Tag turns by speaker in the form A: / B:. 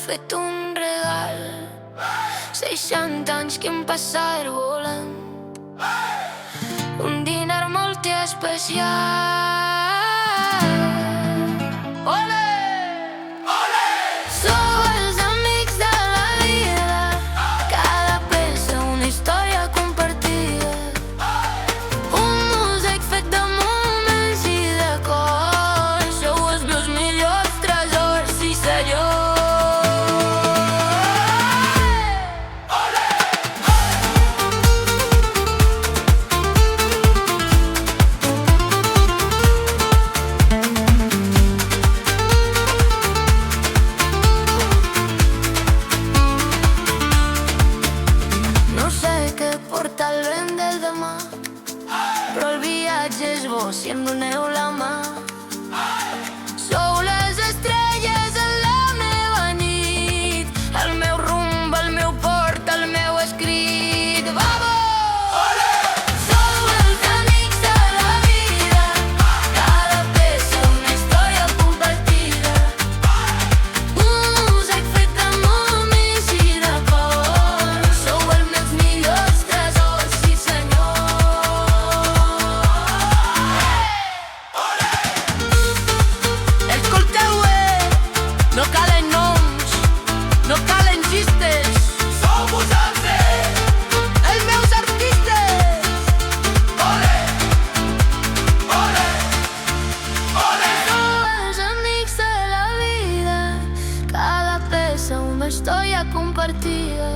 A: fet un regal. 60 anys que hem passat volant, un dinar molt especial. Olé! Olé! Sou els amics de la vida, cada peça una història compartida, un mosaic fet de moments i de cors. Sou els meus millors tresors, sí senyor. El vent del demà, però el viatge és bo si em doneu la mà. Sou les estrelles en la meva nit, el meu rumb, el meu port, el meu escrit. Vamos! Sou els amics de la vida, cada peça una història compartida, un mosaic fet de moments i de cor. Sou els meus millors tresors, sí senyor. Escolteu, no calen noms, no calen xistes. Sou vosaltres, els meus artistes. Ole, ole, ole. Sou els amics de la vida, cada peça una història compartida.